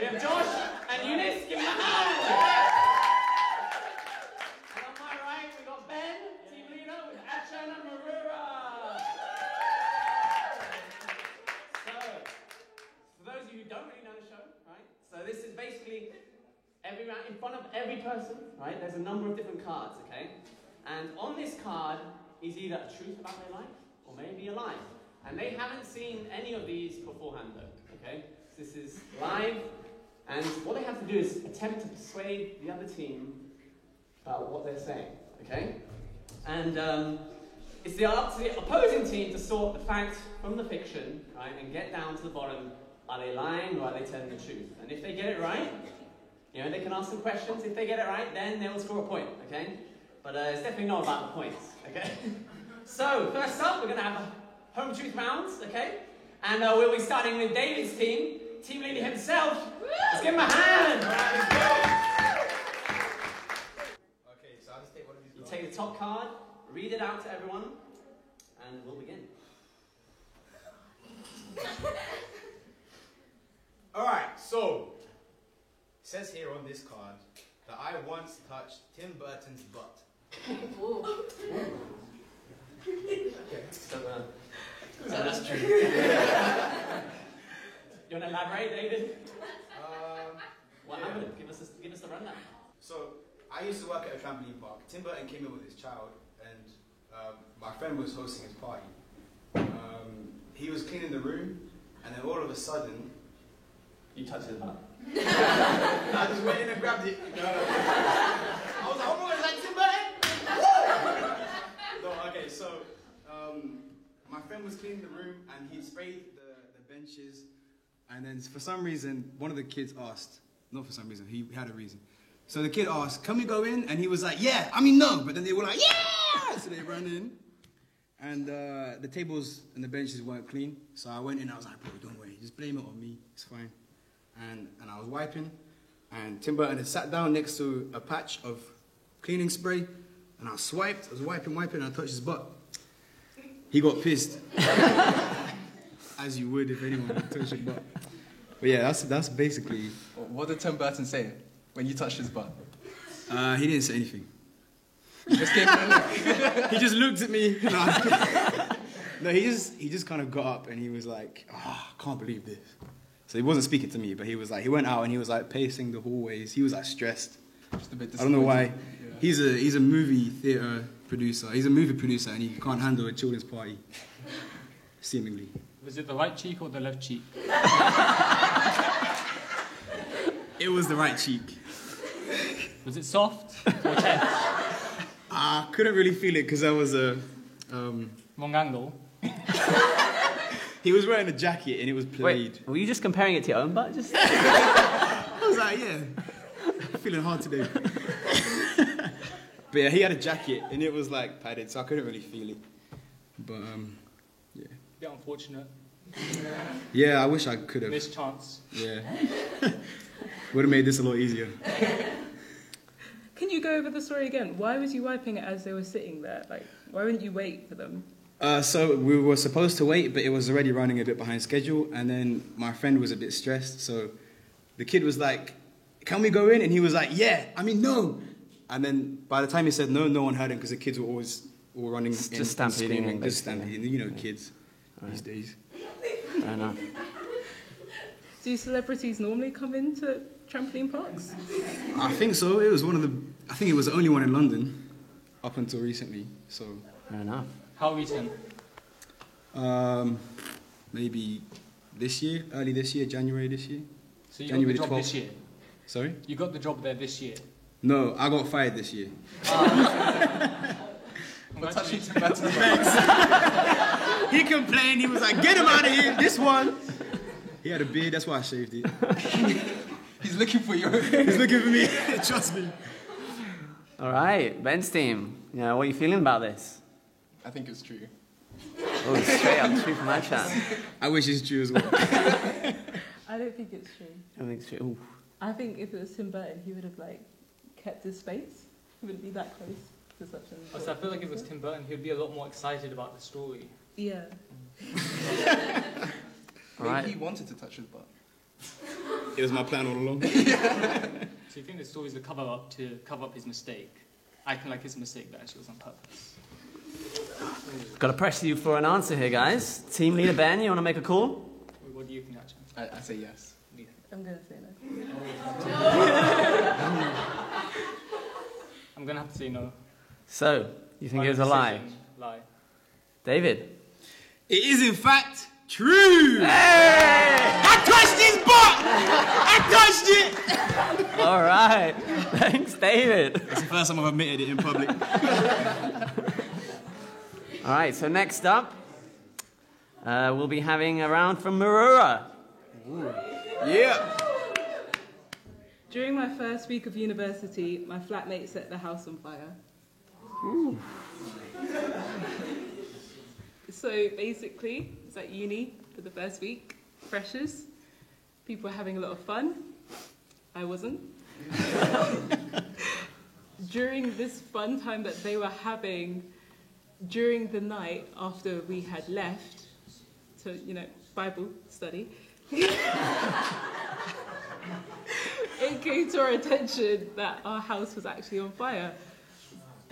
We have Josh and Eunice. Give them a hand. And on my right, we got Ben, team leader, with Achan and Marura. So, for those of you who don't really know the show, right? So this is basically every round in front of every person, right? There's a number of different cards, okay? And on this card is either a truth about their life or maybe a lie. And they haven't seen any of these beforehand, though, okay? So this is live, and what they have to do is attempt to persuade the other team about what they're saying, okay? And it's up to the opposing team to sort the fact from the fiction, right, and get down to the bottom. Are they lying or are they telling the truth? And if they get it right, you know, they can ask some questions. If they get it right, then they will score a point, okay? But it's definitely not about the points, okay? So, first up, we're going to have a home truth rounds, okay? And we'll be starting with David's team leader himself. Let's give him a hand. Right, let's go. Okay, so I'll just take one of these. You take the top card, read it out to everyone, and we'll begin. Alright, so it says here on this card that I once touched Tim Burton's butt. Okay, so that's true. You want to elaborate, David? What happened? Give us the rundown. So I used to work at a trampoline park. Tim Burton came in with his child, and my friend was hosting his party. He was cleaning the room, and then all of a sudden, You touched his butt. I just went in and grabbed it. I was like, oh my god, is that Tim Burton? No, okay, so my friend was cleaning the room, and he sprayed the benches, and then for some reason, one of the kids asked, not for some reason, he had a reason. So the kid asked, can we go in? And he was like, yeah, I mean no, but then they were like, yeah! So they ran in, and the tables and the benches weren't clean, so I went in, I was like, bro, don't worry, just blame it on me, it's fine. And I was wiping, and Tim Burton had sat down next to a patch of cleaning spray, and I was wiping, and I touched his butt. He got pissed, as you would if anyone had touched your butt. But yeah, that's basically. What did Tim Burton say when you touched his butt? He didn't say anything. He just gave me a look. He just looked at me. No, he just kind of got up and he was like, oh, I can't believe this. So he wasn't speaking to me, but he was like, he went out and he was like pacing the hallways. He was like stressed. Just a bit I don't know why. Yeah. He's a movie theatre producer. He's a movie producer and he can't handle a children's party. Seemingly. Was it the right cheek or the left cheek? It was the right cheek. Was it soft or tense? I couldn't really feel it because there was a... Wrong angle. He was wearing a jacket and it was played. Wait, were you just comparing it to your own butt? Just I was like, yeah, feeling hard today. But yeah, he had a jacket and it was like padded, so I couldn't really feel it. But yeah. Bit unfortunate. Yeah, I wish I could have. Missed chance. Yeah. Would have made this a lot easier. Can you go over the story again? Why was you wiping it as they were sitting there? Like, why wouldn't you wait for them? So we were supposed to wait, but it was already running a bit behind schedule. And then my friend was a bit stressed, so the kid was like, "Can we go in?" And he was like, "Yeah." I mean, no. And then by the time he said no, no one heard him because the kids were always all running, just stampeding, screaming, just stampeding. You know, kids these days. Fair enough. Do celebrities normally come into trampoline parks? I think so. It was I think it was the only one in London up until recently. So. Fair enough. How recent? Maybe this year, early this year, January this year. So you January got the job 12th. this year? Sorry? You got the job there this year? No, I got fired this year. For touching Tim Burton's butt. He complained, he was like, "Get him out of here, this one." He had a beard, that's why I shaved it. He's looking for you. He's looking for me, trust me. All right, Ben's team. You know, what are you feeling about this? I think it's true. Oh, straight up true from my chat. I wish it's true as well. I don't think it's true. I think it's true. Ooh. I think if it was Tim Burton, he would have like kept his space. He wouldn't be that close to such an. Also, I feel like if it was Tim Burton, he'd be a lot more excited about the story. Yeah. All right. Maybe he wanted to touch his butt. It was my plan all along. So you think the story is a cover up to cover up his mistake, acting like his mistake that actually was on purpose? Got to pressure you for an answer here, guys. Team leader Ben, you want to make a call? What do you think, actually? I say yes. I'm gonna say no. I'm gonna have to say no. So, you think it was a Final lie? decision, Lie. David? It is in fact true. Hey! I touched his butt. I touched it. All right. Thanks, David. It's the first time I've admitted it in public. All right, so next up, we'll be having a round from Marura. Yeah. During my first week of university, my flatmate set the house on fire. So basically, it's at uni for the first week, freshers. People were having a lot of fun. I wasn't. During this fun time that they were having, during the night after we had left to, Bible study, it came to our attention that our house was actually on fire.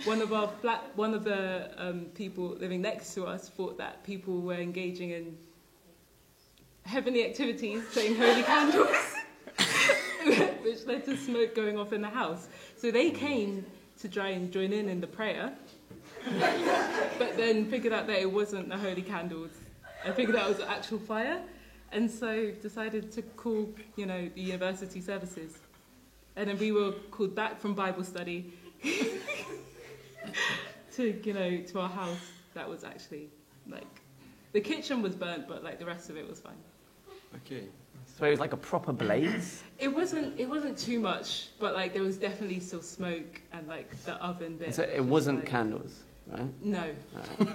One of the people living next to us thought that people were engaging in heavenly activities, saying holy candles, which led to smoke going off in the house. So they came to try and join in the prayer, but then figured out that it wasn't the holy candles. I figured out it was an actual fire, and so decided to call, the university services. And then we were called back from Bible study to our house. That was actually, the kitchen was burnt, but, the rest of it was fine. Okay. So it was like a proper blaze? It wasn't too much, but, there was definitely still smoke and, the oven bit. So it wasn't candles, right? No. So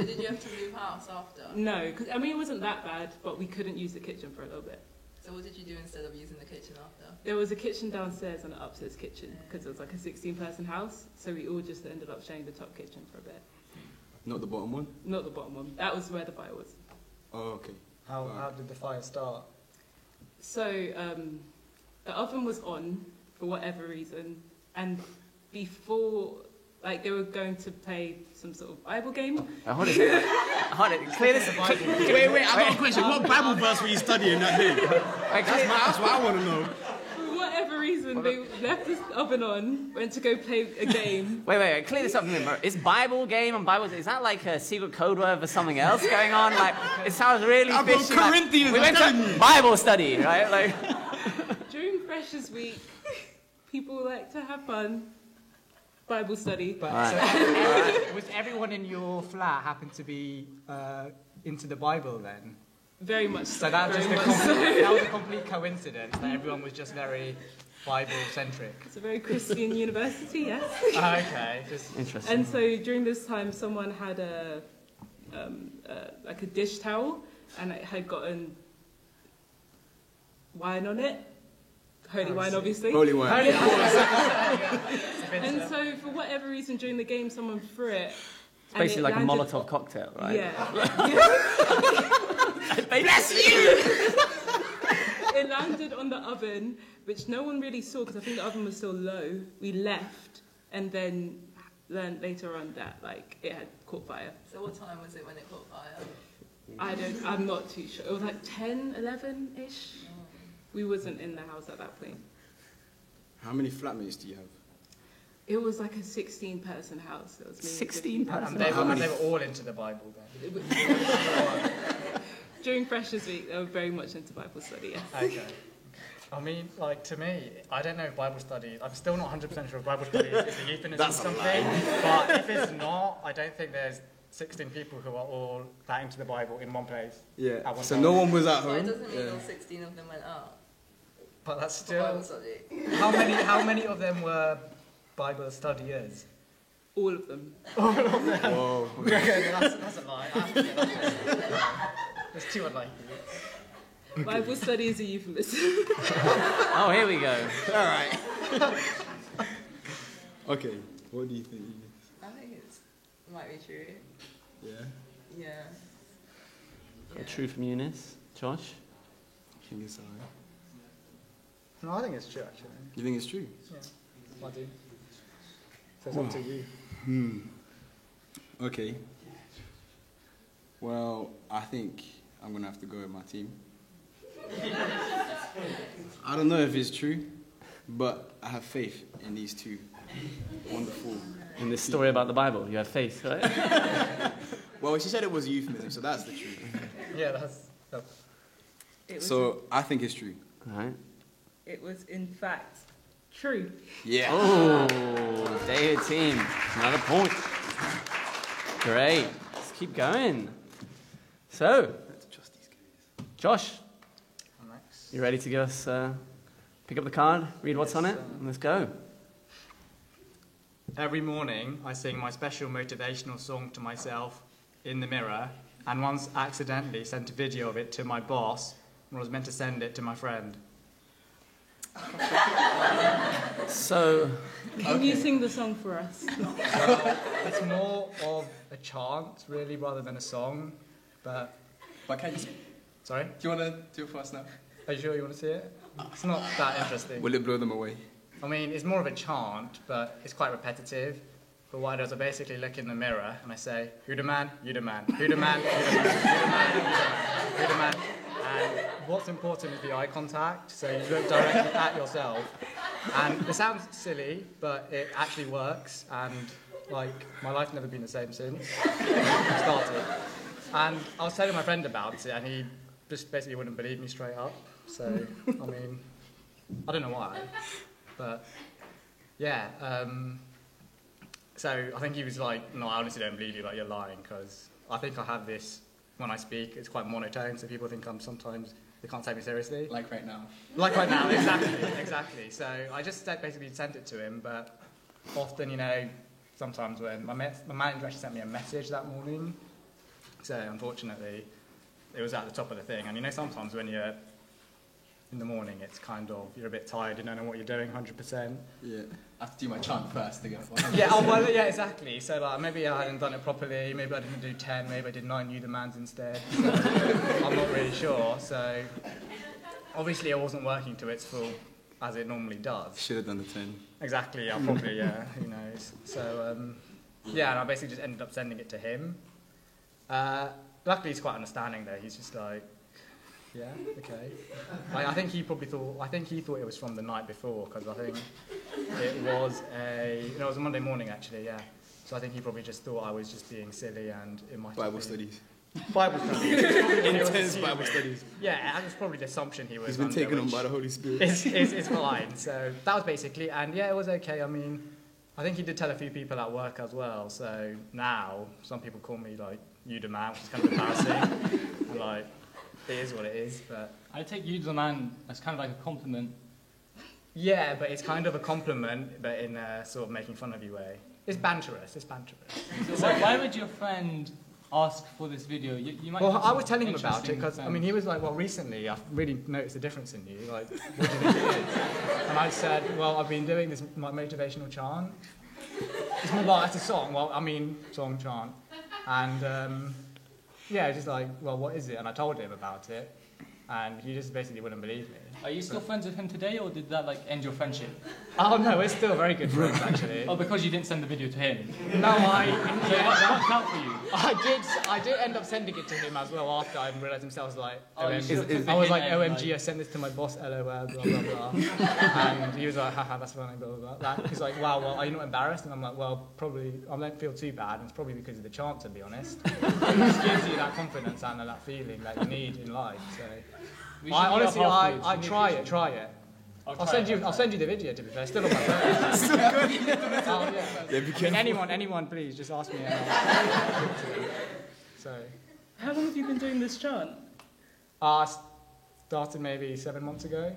did you have to move house after? No, because, it wasn't that bad, but we couldn't use the kitchen for a little bit. So what did you do instead of using the kitchen after? There was a kitchen downstairs and an upstairs kitchen, because it was like a 16-person house, so we all just ended up sharing the top kitchen for a bit. Not the bottom one? Not the bottom one. That was where the fire was. Oh, okay. How did the fire start? So the oven was on for whatever reason, and before, they were going to play some sort of Bible game. Hold it. Clear this. Wait, I got a question. What Bible verse were you studying that day? That's what I want to know. For whatever reason, they left this oven on, went to go play a game. Wait. Clear this up for me, bro. Is Bible game and Bible... Is that like a secret code word for something else going on? It sounds really I've got fishy. Corinthians, We went to Bible study, right? During Freshers Week, people like to have fun. Bible study. But was everyone in your flat happen to be into the Bible then? Very much so. So that was very just much so. that was a complete coincidence that everyone was just very Bible-centric. It's a very Christian university, yes. Okay. Interesting. And so during this time, someone had a dish towel, and it had gotten wine on it. Holy wine, obviously. Holy wine. And so, for whatever reason, during the game, someone threw it. It's basically like a Molotov cocktail, right? Yeah. Bless you! It landed on the oven, which no one really saw because I think the oven was still low. We left, and then learned later on that it had caught fire. So what time was it when it caught fire? I'm not too sure. It was 10, 11-ish. We wasn't in the house at that point. How many flatmates do you have? It was like a 16-person house. It was me and 16 50 person? And they were all into the Bible then? During Freshers Week, they were very much into Bible study, yes. Okay. I mean, to me, I don't know if Bible study, I'm still not 100% sure if Bible study is a euphemism or something, but if it's not, I don't think there's 16 people who are all that into the Bible in one place. Yeah. At one So time. no one was at So it home? doesn't mean all 16 of them went out But that's for Bible still... study. How many of them were Bible studiers? All of them. Whoa. Okay, that's a lie. There's too unlikely. Bible study is a euphemism. Oh, here we go. All right. Okay. What do you think? I think it might be true. Yeah. Yeah. True from Eunice. Josh? King is alright. No, I think it's true actually. You think it's true? Yeah, I do. So it's up to you. Okay. Well, I think I'm gonna have to go with my team. I don't know if it's true, but I have faith in these two wonderful. In this story about the Bible, you have faith, right? Well, she said it was a euphemism, so that's the truth. Yeah, that's. It was, So I think it's true. Right. it was in fact true. Yeah. Oh, David team, another point. Great. Let's keep going. So, Josh, Next. you ready to give us, pick up the card, read what's on it, and let's go. Every morning, I sing my special motivational song to myself in the mirror, and once accidentally sent a video of it to my boss and was meant to send it to my friend. So, Can you sing the song for us? It's more of a chant, really, rather than a song. But But can you? sorry, Do you wanna do it for us now? are you sure you want to see it? It's not that interesting. Will it blow them away? I mean, it's more of a chant, but it's quite repetitive. But what I do is I basically look in the mirror and I say, "Who the man? You the man. Who the man? Who the man? Who the man? Who the man? Who the man?" And what's important is the eye contact. So you look directly at yourself. And it sounds silly, but it actually works. And like, my life's never been the same since I started. And I was telling my friend about it, and he just basically wouldn't believe me straight up. So, I mean, I don't know why, but yeah. So I think he was like, "No, I honestly don't believe you. Like, you're lying." Because I think I have this when I speak. It's quite monotone, so people think sometimes they can't take me seriously. Like right now. Like right now, exactly. So I just basically sent it to him, but often, you know, sometimes when my manager actually sent me a message that morning. So unfortunately, it was at the top of the thing. And you know, sometimes when you're in the morning, it's kind of, you're a bit tired, you don't know what you're doing 100%. Yeah. I have to do my chant first to get Yeah, oh, well, yeah, exactly. So like, maybe I hadn't done it properly, maybe I didn't do 10, maybe I did 9 New Demands instead. So I'm not really sure. So obviously I wasn't working to its full as it normally does. Should have done the 10. Exactly, yeah, probably, yeah, who knows. So, yeah, and I basically just ended up sending it to him. Luckily he's quite understanding though, he's just like, yeah, okay. I think he thought it was from the night before, because I think it was a Monday morning actually, yeah. So I think he probably just thought I was just being silly, and it might Bible be studies. Bible studies. Intense Bible studies. Yeah, that was probably the assumption he was He's been under, taken on which by the Holy Spirit. it's fine. So that was basically, and yeah, it was okay. I mean, I think he did tell a few people at work as well. So now some people call me like "you the man," which is kind of embarrassing. And like, it is what it is. But I take you the man as kind of like a compliment. yeah, but it's kind of a compliment, but in a sort of making fun of you way. It's banterous. It's banterous. So why would your friend ask for this video? You might Well, have I some was telling him about it interesting because, I fans. mean, he was like, well, recently I've really noticed a difference in you. Like, what do you think it is? And I said, well, I've been doing this motivational chant. It's more like, it's a song. Well, I mean, song, chant. And, yeah, just like, well, what is it? And I told him about it. And he just basically wouldn't believe me. Are you still friends with him today, or did that like end your friendship? Oh, no, we're still very good friends, actually. Oh, because you didn't send the video to him. No, So it worked out for you. I did end up sending it to him as well after I realised himself. I was like, Oh, you OMG. should've took I was the like, hint and, OMG, I sent this to my boss, LOL, blah, blah, blah. And he was like, haha, that's funny, blah, blah, blah. He's like, wow, well, are you not embarrassed? And I'm like, well, probably, I don't feel too bad. And it's probably because of the chant, to be honest. It just gives you that confidence and that feeling that you need in life. So, We should meet up honestly, afterwards. I We need try to- it, try it. I'll try it. send you the video, to be fair. Still on my phone. Oh, yeah. Yeah, be careful. Anyone, please, just ask me. So, How long have you been doing this chant? I started maybe 7 months ago.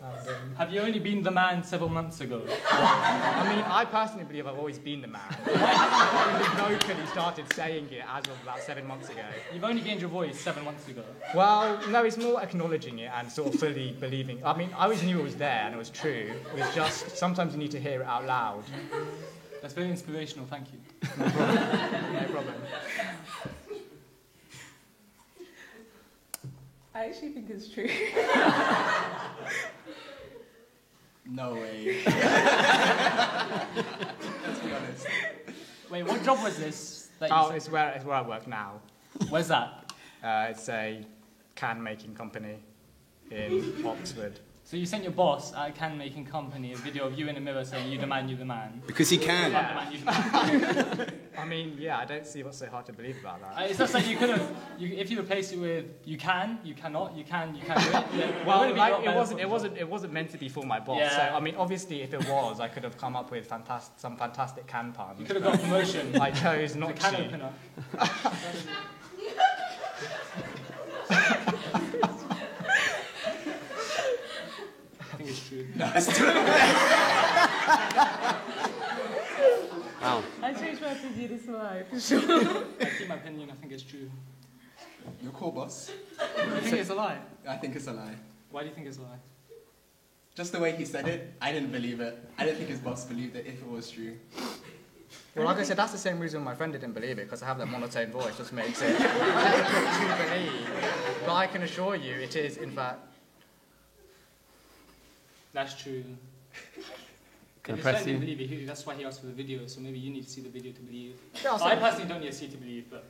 And, Have you only been the man several months ago? I mean, I personally believe I've always been the man. I only vocally started saying it as of about 7 months ago. You've only gained your voice 7 months ago. Well, no, it's more acknowledging it and sort of fully believing. I mean, I always knew it was there and it was true. It was just sometimes you need to hear it out loud. That's very inspirational, thank you. No problem. I actually think it's true. No way. Let's be honest. Wait, what job was this? That you Oh, said? it's where I work now. Where's that? It's a can making company in Oxford. So you sent your boss at a can making company a video of you in the mirror saying, "You the man, you the man." Because he can. You the man, you the man. I mean, yeah, I don't see what's so hard to believe about that. It's just like you could have, if you replace it with "you can, you cannot, you can do it." Well, wouldn't be a like, lot better for the job. it wasn't meant to be for my boss. Yeah. So I mean, obviously, if it was, I could have come up with some fantastic can puns. You could have got a promotion. I chose The not can to. opener. I think it's true. Wow. I changed my opinion this live, for sure. I keep my opinion. I think it's true. You're cool, boss. You think it's a lie? I think it's a lie. Why do you think it's a lie? Just the way he said it, I didn't believe it. I didn't think his boss believed it if it was true. Well, like I said, that's the same reason my friend didn't believe it, because I have that monotone voice, just makes it difficult to believe. But I can assure you, it is, in fact. That's true. Can I His press friend didn't you? believe it. That's why he asked for the video. So maybe you need to see the video to believe. Yeah, I'll I say- personally don't need to see to believe, but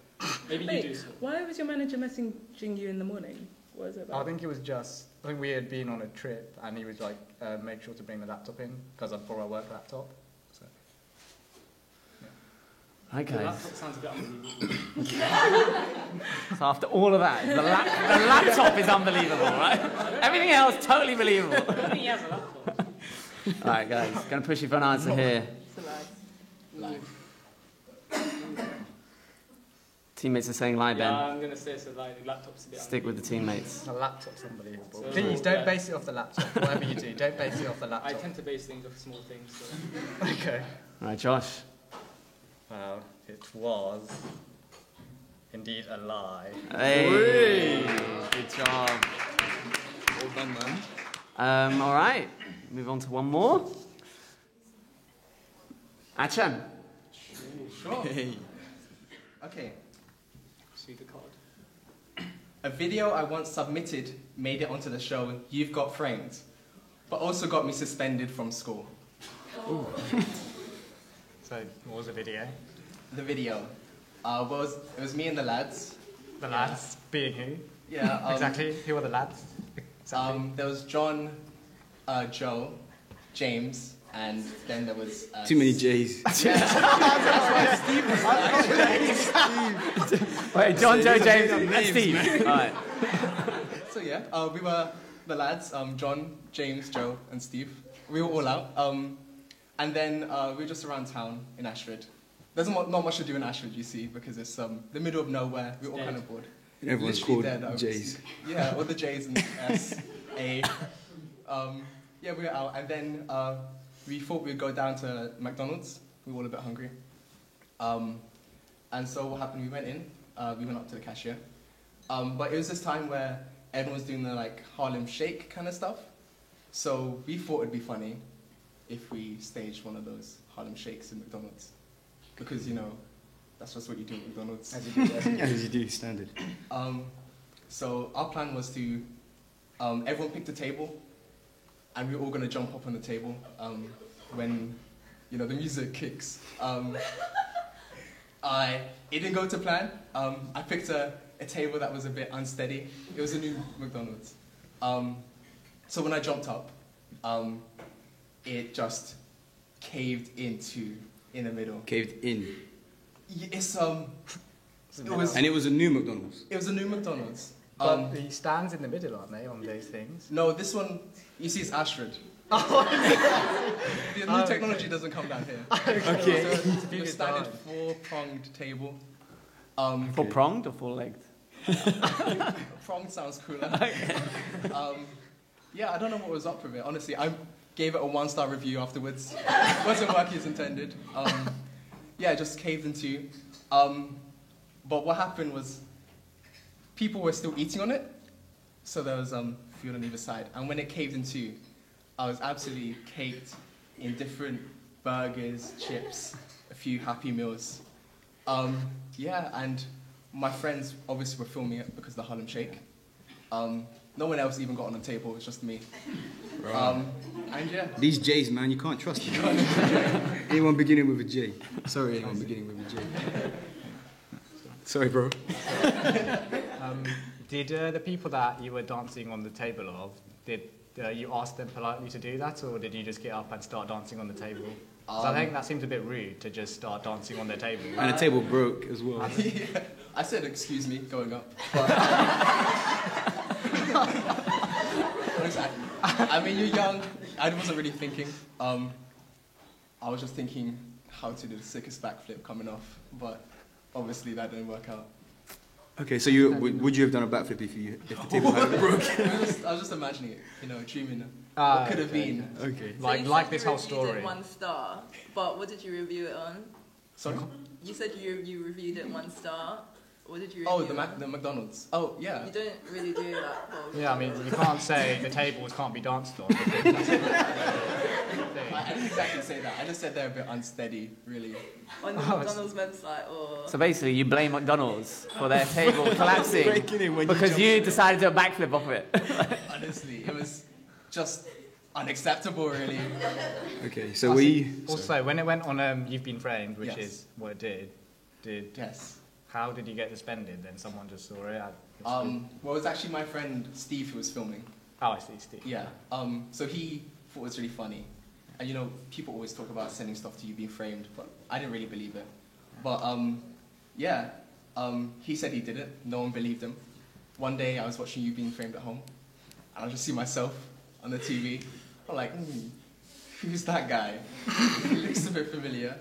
maybe you do. Wait, So. why was your manager messaging you in the morning? What was it I about? think it was just, I think we had been on a trip, and he was like, make sure to bring the laptop in, because I'd borrow a work laptop. So. Hi The guys. laptop sounds a bit unbelievable. So after all of that, the laptop is unbelievable, right? Everything else totally believable. I don't think he has a laptop. All right, guys, gonna push you for an answer here. It's a lie. Teammates are saying lie, Yeah, Ben. I'm gonna say it's a lie. The laptop's a bit. Stick with the teammates. The laptop's unbelievable. So- Please, don't Yeah. base it off the laptop. Whatever you do, don't base it off the I laptop. tend to base things off small things. So. Okay. All right, Josh. Well, it was indeed a lie. Hey, good job. Well done, man. All right, move on to one more. Achan. Sure. Hey. Okay. See the card. A video I once submitted made it onto the show You've Got Framed, but also got me suspended from school. So, what was the video? The video it was me and the lads. The lads, being who? Yeah. Exactly, who are the lads? Exactly. There was John, Joe, James, and then there was Too many J's. Wait, John, Joe, James, Say and names, Steve. All right. So yeah, we were the lads, John, James, Joe, and Steve. We were all out. And then we were just around town in Ashford. There's not much to do in Ashford, you see, because it's the middle of nowhere. We're all kind of bored. And everyone's Literally called dead, I would J's. say. Yeah, all the J's and S, A. Yeah, we were out, and then we thought we'd go down to McDonald's. We were all a bit hungry. And so what happened? We went in. We went up to the cashier. But it was this time where everyone was doing the like Harlem Shake kind of stuff. So we thought it'd be funny if we staged one of those Harlem Shakes in McDonald's, because you know that's just what you do at McDonald's. As you do, As you do, standard. So our plan was to everyone picked a table, and we were all gonna jump up on the table when you know the music kicks. It didn't go to plan. I picked a table that was a bit unsteady. It was a new McDonald's. So when I jumped up, it just caved into in the middle. Caved in. It's it was And it was a new McDonald's. a new McDonald's. But the stands in the middle, aren't they, on those things? No, this one you see is Ashford. The new technology doesn't come down here. Okay. So it's a Big standard design. four-pronged table. Full pronged or full legged? Pronged sounds cooler. Yeah, I don't know what was up with it. Honestly, I gave it a 1-star review afterwards. Wasn't working as intended. Yeah, it just caved into. But what happened was, people were still eating on it, so there was food on either side. And when it caved into, I was absolutely caked in different burgers, chips, a few Happy Meals. Yeah, and my friends obviously were filming it because of the Harlem Shake. No one else even got on the table. It was just me. And yeah. These J's, man, you can't trust them. Anyone beginning with a J. Sorry, anyone beginning with a J. Sorry, bro. Did the people that you were dancing on the table of, did you ask them politely to do that, or did you just get up and start dancing on the table? 'Cause I think that seems a bit rude to just start dancing on their table. And the table broke as well. Yeah. I said, excuse me, going up. But I mean, you're young. I wasn't really thinking. I was just thinking how to do the sickest backflip coming off, but obviously that didn't work out. Okay, so would you have done a backflip if the table hadn't broken? I was just imagining it, dreaming what could have been. Okay. So you Like said this you whole reviewed story. it 1 star, but what did you review it on? Sorry? You said you reviewed it 1 star. What did you review Oh, it on? the McDonald's. Oh, yeah. You don't really do that. Yeah, I mean, you can't say the tables can't be danced on. I didn't exactly say that. I just said they're a bit unsteady, really. On the McDonald's website or... So basically, you blame McDonald's for their table collapsing Breaking in when you because jumped you in. decided to do a backflip off it. Honestly, it was just unacceptable, really. Okay, so we... Also, when it went on You've Been Framed, which Yes. is what it did Yes. how did you get suspended? Then someone just saw it? Well, it was actually my friend Steve who was filming. Oh, I see, Steve. Yeah. So he thought it was really funny. And people always talk about sending stuff to you being framed, but I didn't really believe it. But yeah, he said he did it. No one believed him. One day I was watching You Being Framed at home, and I just see myself on the TV. I'm like, who's that guy? He looks a bit familiar.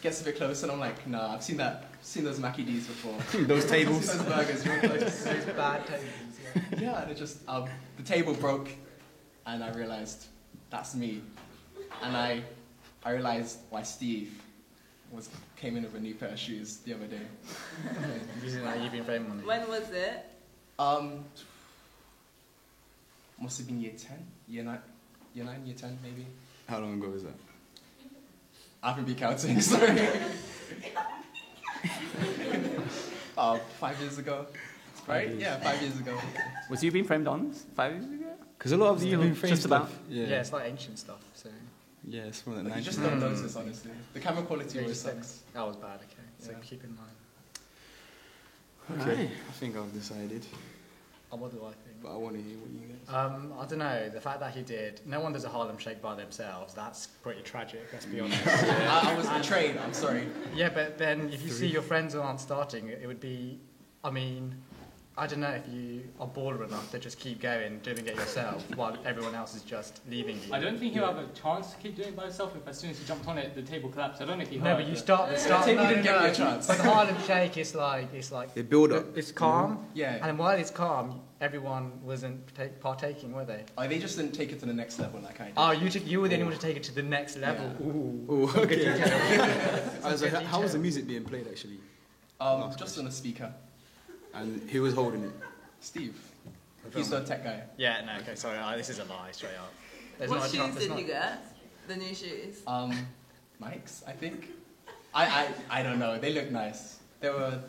Gets a bit close, and I'm like, nah, I've seen those Mackie D's before. Those tables. I've seen those burgers real close. Those bad tables. Yeah, and it just the table broke, and I realized that's me, and I realized why Steve came in with a new pair of shoes the other day. Using that You've Been Framed money. When was it? Must have been year 10, year 9, year 10 maybe. How long ago was that? I haven't been counting, sorry. 5 years ago, right? Yeah, 5 years ago. Was you being framed on 5 years ago? Because a lot of the You've Been Framed Just about. stuff... Yeah, it's like ancient stuff. So Yeah, it's from the Like, you 90s. just don't notice, honestly. The camera quality yeah, always you said sucks. that was bad. Okay, so Yeah. keep in mind. Okay, I think I've decided, Oh, what do I think? but I want to hear what you guys... I don't know. The fact that he did. No one does a Harlem Shake by themselves. That's pretty tragic. Let's be honest. I was betrayed, I'm sorry. Yeah, but then if you see your friends aren't starting, it would be. I mean, I don't know if you are baller enough to just keep going, doing it yourself, while everyone else is just leaving you. I don't think he'll have a chance to keep doing it by himself if as soon as he jumped on it, the table collapsed. I don't know if he No, heard but you it. start. The start. table No, didn't no, give no. you a chance. But the Harlem Shake is like They build up. it's calm. Yeah. And while it's calm, everyone wasn't partaking, were they? They just didn't take it to the next level like I did. Oh, you were the only one to take it to the next level. Yeah. Ooh. Oh, okay. I was like, good how was the detail. music being played, actually? Just on a speaker. And who was holding it? Steve. He's the tech guy. Yeah, no, okay, sorry, this is a lie, straight up. There's What not a shoes chance- there's did not- you get? The new shoes? Mike's, I think. I don't know. They look nice. They were.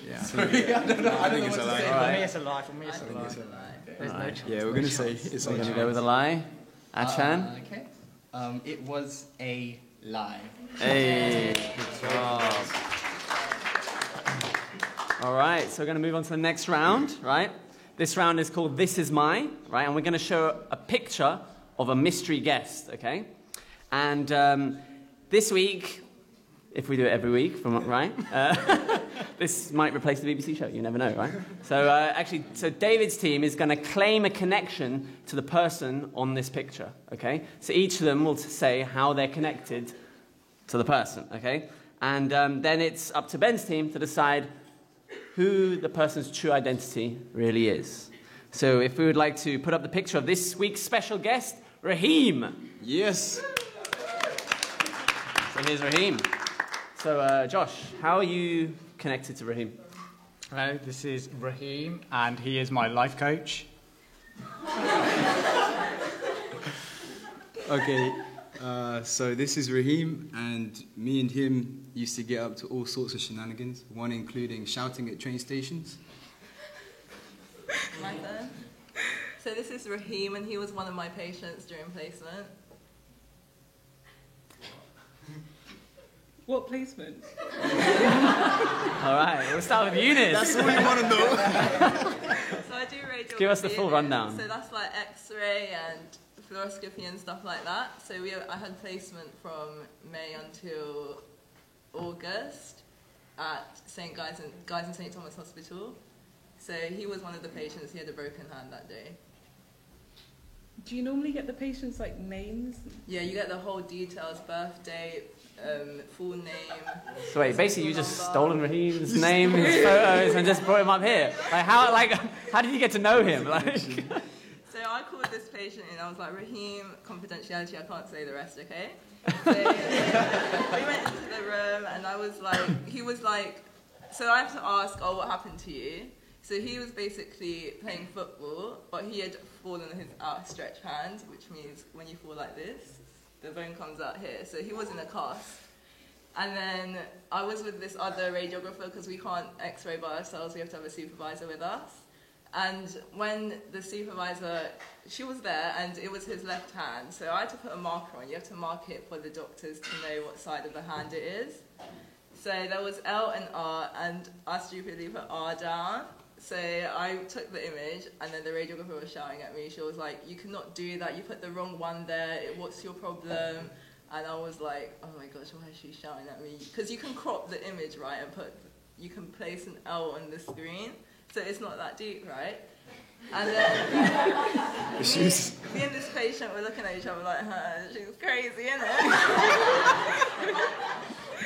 Yeah. Sorry, I don't know. I don't know it's what a to lie. say. For Alright. me, it's a lie. For me, it's I a think lie. it's a lie. There's no chance. Yeah, we're going to say it's We're on going to go with a lie. Achan? Okay. It was a lie. Hey, good job. All right, so we're going to move on to the next round, right? This round is called This Is My, right? And we're going to show a picture of a mystery guest, okay? And this week, if we do it every week, right? This might replace the BBC show, you never know, right? So so David's team is going to claim a connection to the person on this picture, okay? So each of them will say how they're connected to the person, okay? And then it's up to Ben's team to decide who the person's true identity really is. So if we would like to put up the picture of this week's special guest, Raheem. Yes. So here's Raheem. So Josh, how are you connected to Raheem? Hello, this is Raheem, and he is my life coach. Okay, so this is Raheem, and me and him used to get up to all sorts of shenanigans, one including shouting at train stations. My turn. So this is Raheem, and he was one of my patients during placement. What placement? All right, we'll start with Eunice. That's all you want to know. So I do radiography. Give us the full rundown. So that's like X-ray and fluoroscopy and stuff like that. So I had placement from May until August at St. Guy's and St. Thomas Hospital. So he was one of the patients. He had a broken hand that day. Do you normally get the patients like names? Yeah, you get the whole details: birth date, full name. So wait, basically you just stolen Raheem's name, his photos, and just brought him up here. How did you get to know him? So I called this patient and I was like, Raheem, confidentiality, I can't say the rest, okay? So we went into the room and I was like, he was like, so I have to ask, oh, what happened to you? So he was basically playing football, but he had fallen on his outstretched hand, which means when you fall like this, the bone comes out here. So he was in a cast. And then I was with this other radiographer because we can't x-ray by ourselves, we have to have a supervisor with us. And when the supervisor, she was there and it was his left hand, so I had to put a marker on. You have to mark it for the doctors to know what side of the hand it is. So there was L and R, and I stupidly put R down. So I took the image, and then the radiographer was shouting at me. She was like, you cannot do that, you put the wrong one there, what's your problem? And I was like, oh my gosh, why is she shouting at me? Because you can crop the image, right, and you can place an L on the screen, so it's not that deep, right? And then me and this patient were looking at each other like, she's crazy, isn't it?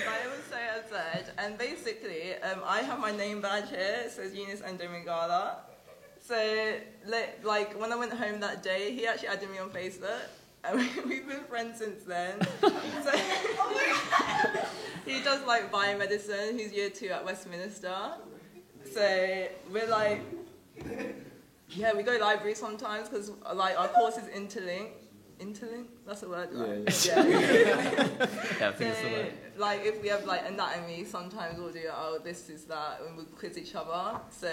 But it was so absurd. And basically, I have my name badge here. It says Eunice Endomingala. So, like, when I went home that day, he actually added me on Facebook. And we've been friends since then. So, he does, like, biomedicine. He's year 2 at Westminster. So, we're like, yeah, we go library sometimes because, like, our course is interlinked. Interlink? That's a word, right? Yeah. Yeah, I think it's the word. Like, if we have, like, anatomy, sometimes we'll do, oh, this is that, and we'll quiz each other. So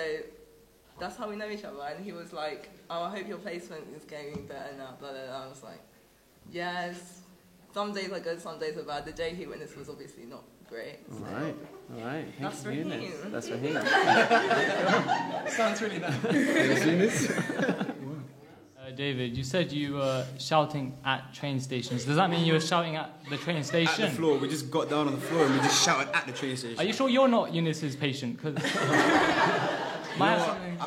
that's how we know each other. And he was like, oh, I hope your placement is getting better now, blah, blah, blah. I was like, yes. Some days are good, some days are bad. The day he witnessed was obviously not great. So. All right. That's Raheem. That's Raheem. Sounds really nice. David, you said you were shouting at train stations. Does that mean you were shouting at the train station? At the floor. We just got down on the floor and we just shouted at the train station. Are you sure you're not Eunice's patient? Because I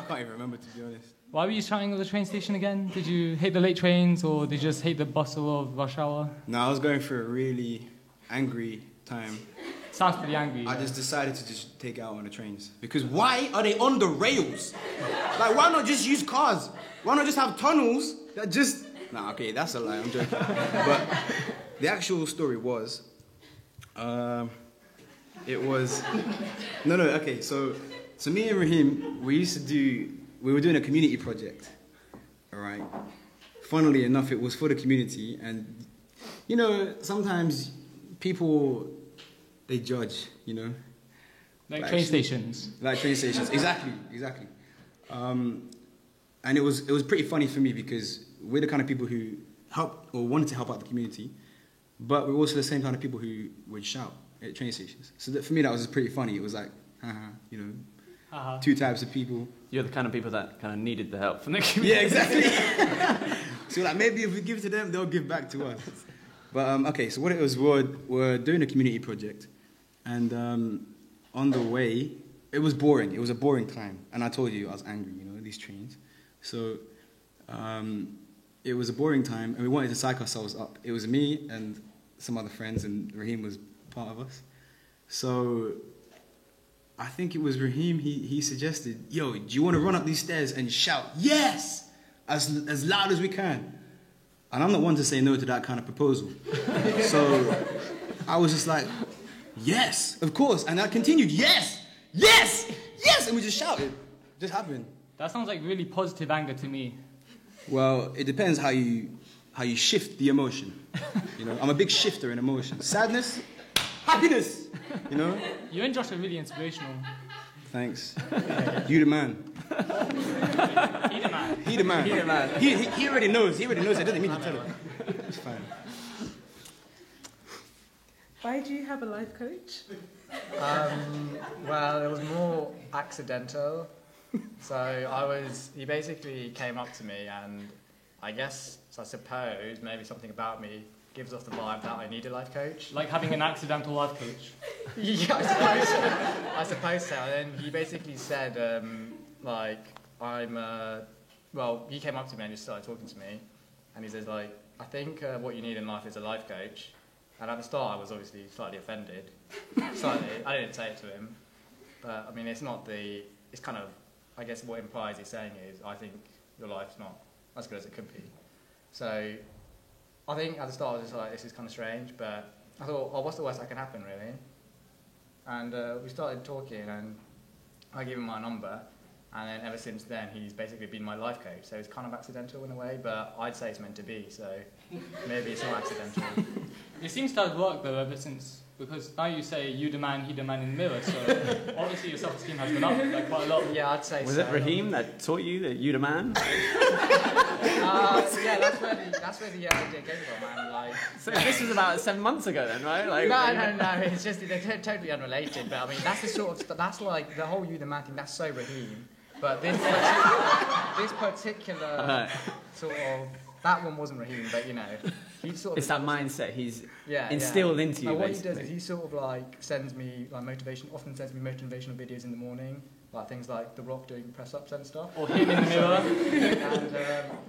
can't even remember, to be honest. Why were you shouting at the train station again? Did you hate the late trains or did you just hate the bustle of rush hour? No, I was going through a really angry time. Sounds pretty angry. I just decided to just take it out on the trains. Because why are they on the rails? Like, why not just use cars? Why not just have tunnels that just... Nah, okay, that's a lie, I'm joking. But the actual story was... it was... No, okay, so me and Raheem, we were doing a community project, all right? Funnily enough, it was for the community, and, you know, sometimes people, they judge, you know? Like train stations. Like train stations, exactly. And it was pretty funny for me because we're the kind of people who help or wanted to help out the community, but we're also the same kind of people who would shout at train stations. So for me, that was pretty funny. It was like, you know, two types of people. You're the kind of people that kind of needed the help from the community. Yeah, exactly. So like maybe if we give to them, they'll give back to us. But okay, so what it was, we're doing a community project, and on the way, it was boring. It was a boring time, and I told you I was angry. You know, these trains. So it was a boring time, and we wanted to psych ourselves up. It was me and some other friends, and Raheem was part of us. So I think it was Raheem, he suggested, yo, do you want to run up these stairs and shout, yes, as loud as we can? And I'm not one to say no to that kind of proposal. So I was just like, yes, of course. And I continued, yes, yes, yes, and we just shouted. It just happened. That sounds like really positive anger to me. Well, it depends how you shift the emotion. You know, I'm a big shifter in emotion. Sadness, happiness. You know. You and Josh are really inspirational. Thanks. You the man. He the man. He the man. He the man. He already knows. He already knows. I didn't mean to tell him. It's fine. Why do you have a life coach? Well, it was more accidental. So he basically came up to me, and I suppose maybe something about me gives off the vibe that I need a life coach. Like having an accidental life coach. Yeah, I suppose so. And then he basically said, he came up to me and just started talking to me, and he says, like, I think what you need in life is a life coach. And at the start, I was obviously slightly offended. I didn't say it to him, but I mean, it's kind of, I guess what implies he's saying is, I think your life's not as good as it could be. So I think at the start I was just like, this is kind of strange, but I thought, oh, what's the worst that can happen, really? And we started talking, and I gave him my number, and then ever since then, he's basically been my life coach. So it's kind of accidental in a way, but I'd say it's meant to be, so maybe it's not accidental. It seems to have worked though ever since, because now you say you the man, he the man in the mirror, so obviously your self-esteem has gone up like quite a lot. Yeah, I'd say Was so. it Raheem that taught you that you the man? Yeah, that's where the idea came from, man. Like, So this was about 7 months ago then, right? Like, no, it's just, they're totally unrelated, but I mean, that's the sort of, that's like, the whole you the man thing, that's so Raheem. But this particular sort of, that one wasn't Raheem, but you know, he sort of... It's that mindset he's yeah, instilled into you, what basically. he does is he sort of like sends me like often sends me motivational videos in the morning, like things like The Rock doing press-ups and stuff. Or him in the mirror. And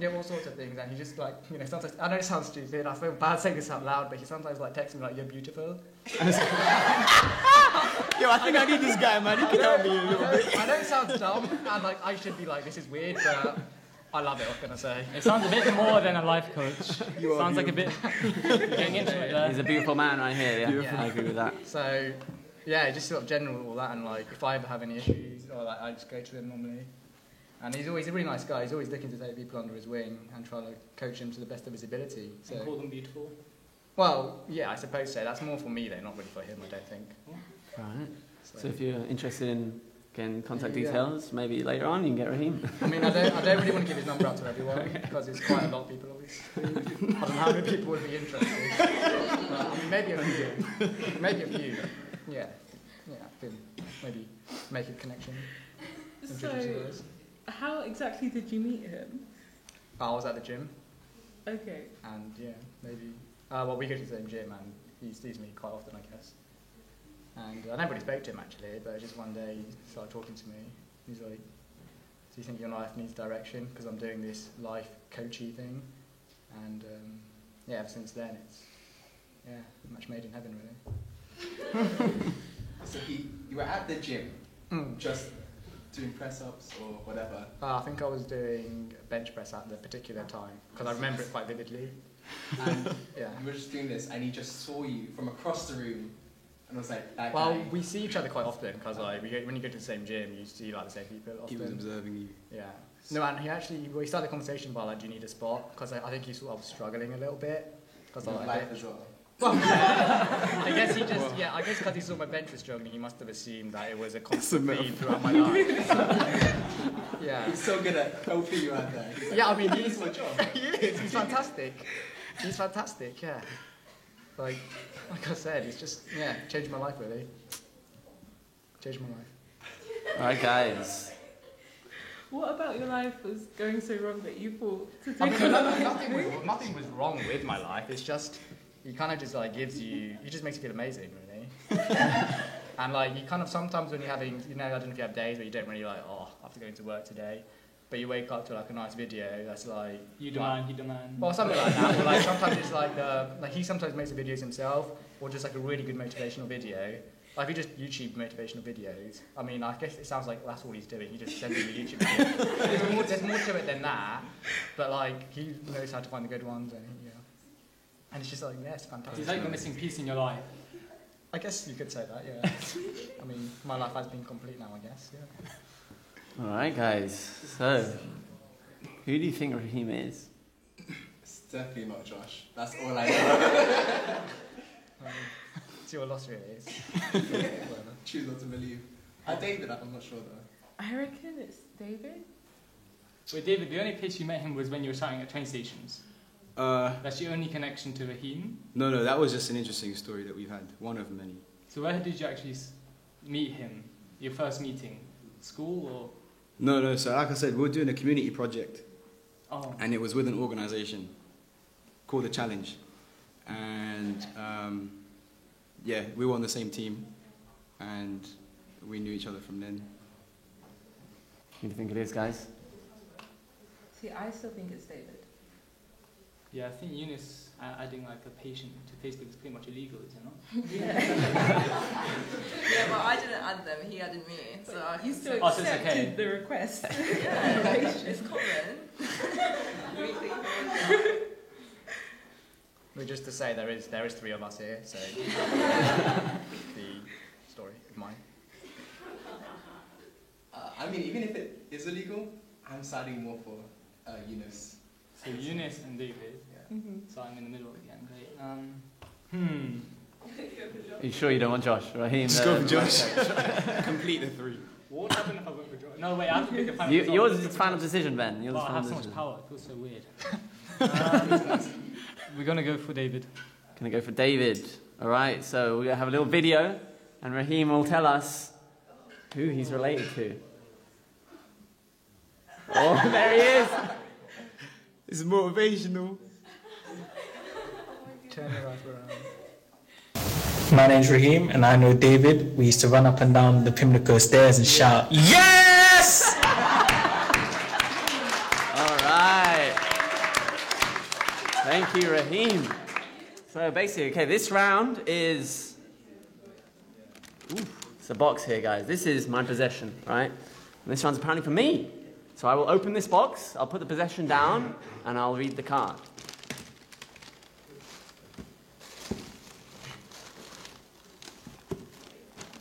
yeah, all sorts of things. And he just like, you know, sometimes, I know it sounds stupid, I feel bad saying this out loud, but he sometimes like texts me like, you're beautiful. Yo, I think I need this guy, man. He can help me a little bit. I know it sounds dumb, and like I should be like, this is weird, but I love it, what can I say? It sounds a bit more than a life coach. Sounds like a bit getting into it there. He's a beautiful man right here, yeah. Beautiful. I agree with that. So, yeah, just sort of general all that, and like if I ever have any issues, or like I just go to him normally. And he's a really nice guy. He's always looking to take people under his wing and try to coach them to the best of his ability. So, And call them beautiful. well, yeah, I suppose so. That's more for me though, not really for him, I don't think. Right. So if you're interested in getting contact details, maybe later on you can get Raheem. I mean, I don't really want to give his number out to everyone because it's quite a lot of people, obviously. I don't know how many people would be interested. But, I mean, maybe a few. Maybe a few. Yeah. Yeah, I can maybe make a connection. Introduce you guys. How exactly did you meet him? I was at the gym, Okay. and yeah, maybe. Well, we go to the same gym, and he sees me quite often, I guess. And I never really spoke to him actually, but just one day he started talking to me. He's like, "Do you think your life needs direction?" Because I'm doing this life coachy thing, and yeah, ever since then it's a match made in heaven, really. So you were at the gym, just doing press-ups or whatever? I think I was doing bench press at the particular time because I remember it quite vividly. And yeah. You were just doing this, and he just saw you from across the room, and was like, that Well, guy. we see each other quite often because like when you go to the same gym, you see like the same people often. He was observing you. Yeah. No, and we started the conversation about like, do you need a spot? Because I think he sort of was struggling a little bit. Because Your life as well. Well, I guess he just, I guess because he saw my bench was struggling, he must have assumed that it was a constant theme throughout my life. Yeah. He's so good at helping you out there. Yeah, I mean, he's my job. he is. He's fantastic. He's fantastic. Yeah. Like I said, he's just changed my life really. Changed my life. Alright, guys. What about your life was going so wrong that you thought to take I mean, a nothing was wrong with my life. It's just he kind of just like he just makes you feel amazing, really. And like you kind of sometimes when you're having, I don't know if you have days where you don't really like, I have to go into work today, but you wake up to like a nice video that's like You demand, he demand. well, something like that. Or like sometimes it's like he sometimes makes the videos himself, or just like a really good motivational video. Like if you just YouTube motivational videos, I mean, I guess it sounds like that's all he's doing. He just sends me the YouTube videos. There's more to it than that, but like he knows how to find the good ones, and and it's just like it's fantastic. He's like the missing piece in your life. I guess you could say that, yeah. I mean, my life has been complete now, I guess. Yeah. Alright, guys. So, who do you think Raheem is? It's definitely not Josh. That's all I know. It's your loss, really. It's Choose not to believe. David, I'm not sure though. I reckon it's David? Wait, David, the only place you met him was when you were shouting at train stations. That's your only connection to Raheem? No, that was just an interesting story that we've had. One of many. So where did you actually meet him? Your first meeting? School or? No. So like I said, we were doing a community project. Oh. And it was with an organisation called The Challenge. And yeah, we were on the same team. And we knew each other from then. Who do you think it is, guys? See, I still think it's David. Yeah, I think Eunice adding like a patient to Facebook is pretty much illegal, is it not? Yeah, but I didn't add them. He added me, so I You still Oh, so it's accepted okay. the request. yeah, it's common. Well, just to say, there is 3 of us here, so the story of mine. I mean, even if it is illegal, I'm siding more for Eunice. So Eunice and David. Yeah. So I'm in the middle again. Great. Are you sure you don't want Josh? Raheem? Just go for Josh. Complete the 3. What would happen if I went for Josh? No, wait, I have to pick a final result. Yours is the final decision, Ben. Yours But is I the have final so much decision. power. It feels so weird. We're gonna go for David. Gonna go for David. All right, so we're gonna have a little video, and Raheem will tell us who he's related to. Oh, there he is. This is motivational. Turn your eyes around. My name's Raheem, and I know David. We used to run up and down the Pimlico stairs and shout, "Yes!" All right. Thank you, Raheem. So basically, okay, this round is... it's a box here, guys. This is my possession, right? And this one's apparently for me. So I will open this box, I'll put the possession down, and I'll read the card.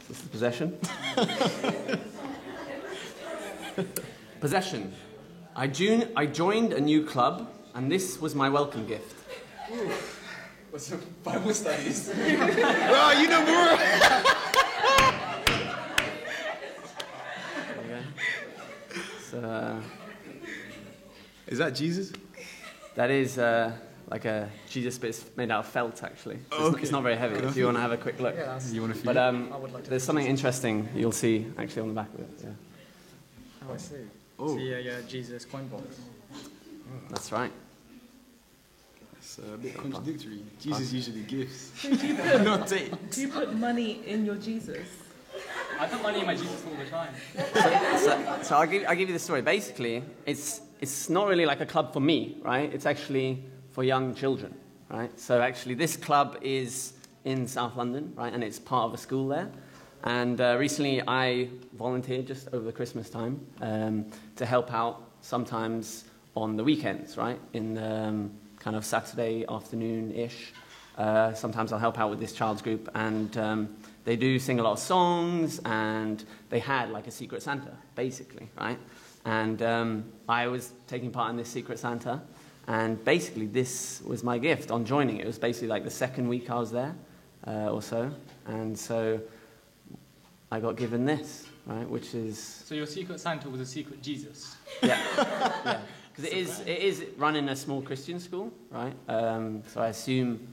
This is the possession. Possession. I joined a new club, and this was my welcome gift. What's it? Bible studies. Oh, you know more. There you go. So, Is that Jesus? that is like a Jesus, but it's made out of felt, actually. So Okay. it's not very heavy, if you want to have a quick look. Yeah, that's, You want to feel But it? I would like to. there's something interesting you'll see, actually, on the back of it. Yeah, Oh, I see. Oh. See, yeah, Jesus coin box. that's right. It's a bit contradictory. Jesus usually gives. So do you put, Not take. do you put money in your Jesus? I put money in my Jesus all the time. So I'll give you the story. Basically, it's not really like a club for me, right? It's actually for young children, right? So actually, this club is in South London, right? And it's part of a school there. And recently, I volunteered just over the Christmas time to help out sometimes on the weekends, right? In kind of Saturday afternoon-ish. Sometimes I'll help out with this child's group, and they do sing a lot of songs, and they had like a Secret Santa, basically, right? And I was taking part in this Secret Santa, and basically this was my gift on joining. It was basically like the second week I was there, or so, and so I got given this, right? Which is So your secret Santa was a secret Jesus. yeah, because it is run in a small Christian school, right? So I assume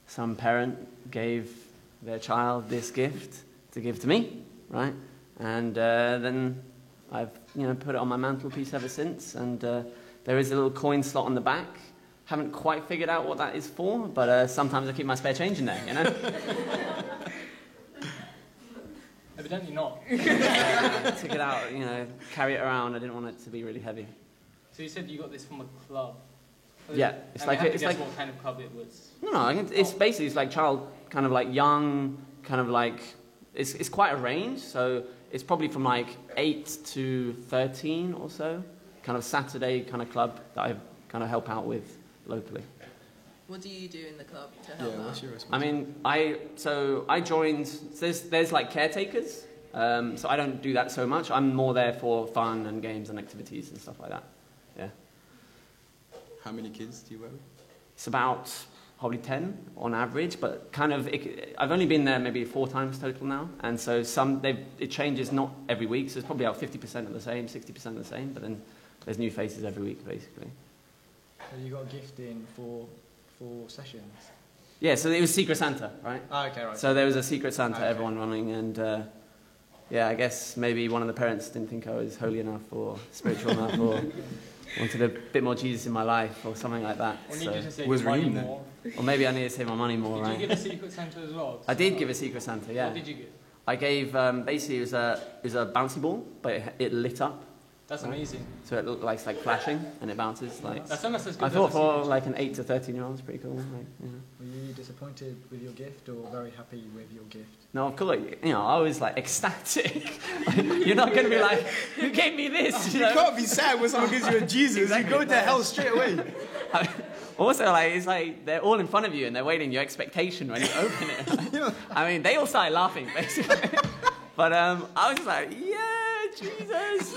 some parent gave their child this gift to give to me, right? And then I've put it on my mantelpiece ever since. And there is a little coin slot on the back. Haven't quite figured out what that is for, but sometimes I keep my spare change in there, you know. Evidently not. I took it out, carry it around. I didn't want it to be really heavy. So you said you got this from a club. Yeah, it's and like I have to it's guess like what kind of club it was. no, it's basically it's like child, kind of like young, kind of like it's quite a range. So it's probably from like 8 to 13 or so, kind of Saturday kind of club that I kind of help out with locally. What do you do in the club to help out? What's your I responsibility? mean, I joined. So there's like caretakers. So I don't do that so much. I'm more there for fun and games and activities and stuff like that. Yeah. How many kids do you work with? It's about probably 10 on average, but kind of, I've only been there maybe 4 times total now, and so it changes not every week, so it's probably about 50% of the same, 60% of the same, but then there's new faces every week, basically. So you got a gift in for sessions? Yeah, so it was Secret Santa, right? Oh, okay, right. So there was a Secret Santa, Okay. everyone running, and yeah, I guess maybe one of the parents didn't think I was holy enough or spiritual enough or wanted a bit more Jesus in my life or something like that. Or So- need you to save was your money Raheem there? more. or maybe I need to save my money more, Did right? you give a Secret Santa as well? I did give a Secret Santa, yeah. What did you give? I gave, basically it was a bouncy ball, but it lit up, That's Right. amazing. so it looked like it's like flashing and it bounces. Like That's almost as good I as thought a for Secret like an 8 to 13-year-old, it's pretty cool. Like, you know. Were you disappointed with your gift or very happy with your gift? No, of course, you know, I was like ecstatic. You're not going to be like, who gave me this? You know? can't be sad when someone gives you a Jesus. Exactly. You go to hell straight away. Also, like, it's like they're all in front of you and they're waiting your expectation when you open it. I mean, they all started laughing, basically. But I was just like, yeah, Jesus.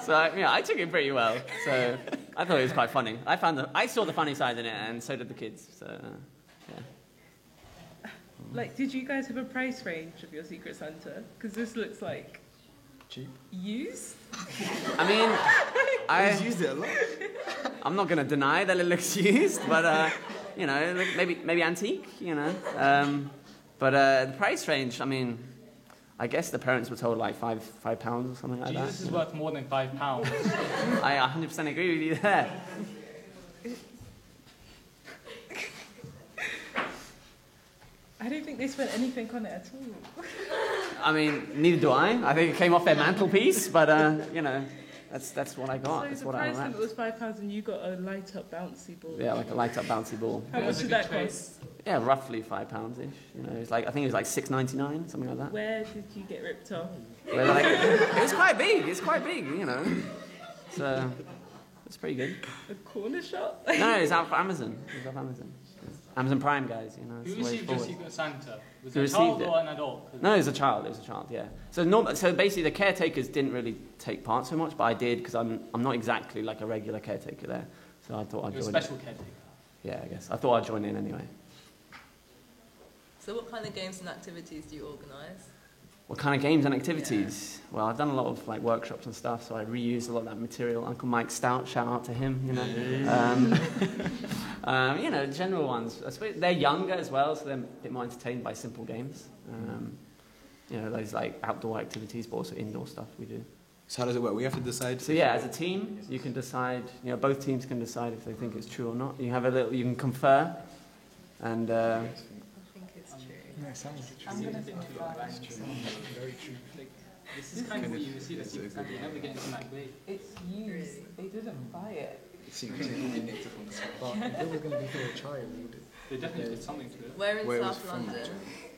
So, I took it pretty well. So I thought it was quite funny. I saw the funny side in it, and so did the kids. So, yeah. Like, did you guys have a price range of your Secret Santa? Because this looks like Cheap? used. I mean, He's used it a lot. I'm not going to deny that it looks used, but, maybe antique, But the price range, I mean, I guess the parents were told like £5 or something like that. Jesus is worth more than £5. I 100% agree with you there. I don't think they spent anything on it at all. I mean, neither do I. I think it came off their mantelpiece, but, that's what I got. So That's the what I price limit unwrapped. was £5 and you got a light up bouncy ball. Yeah, like a light up bouncy ball. How It much was a did good that choice. cost? Yeah, roughly £5-ish. I think it was like $6.99, something like that. Where did you get ripped off? Where, like, it was quite big. It's quite big, So it's pretty good. A corner shop? No, it's out for Amazon. It's off Amazon. Amazon Prime, guys. It's Who the way received your forward. Secret Santa? Was Who it a child received it? or an adult? No, it was a child. Yeah. So basically, the caretakers didn't really take part so much, but I did because I'm not exactly like a regular caretaker there. So I thought I'd You're a join. special caretaker. Yeah, I guess I thought I'd join in anyway. So what kind of games and activities do you organise? What kind of games and activities? Well, I've done a lot of like workshops and stuff, so I reused a lot of that material. Uncle Mike Stout, shout out to him. General ones. I suppose they're younger as well, so they're a bit more entertained by simple games. Those like outdoor activities, but also indoor stuff we do. So how does it work? We have to decide. So yeah, as a team, you can decide. Both teams can decide if they think it's true or not. You can confer, and. I think it's true. Yeah, it sounds I'm going to think very true. This is kind of what you receive a Secret Santa. You never get into that grade. It's used. They didn't buy it. But if it was going to be for a child, They definitely did something to it. Where in Where it was South from. London?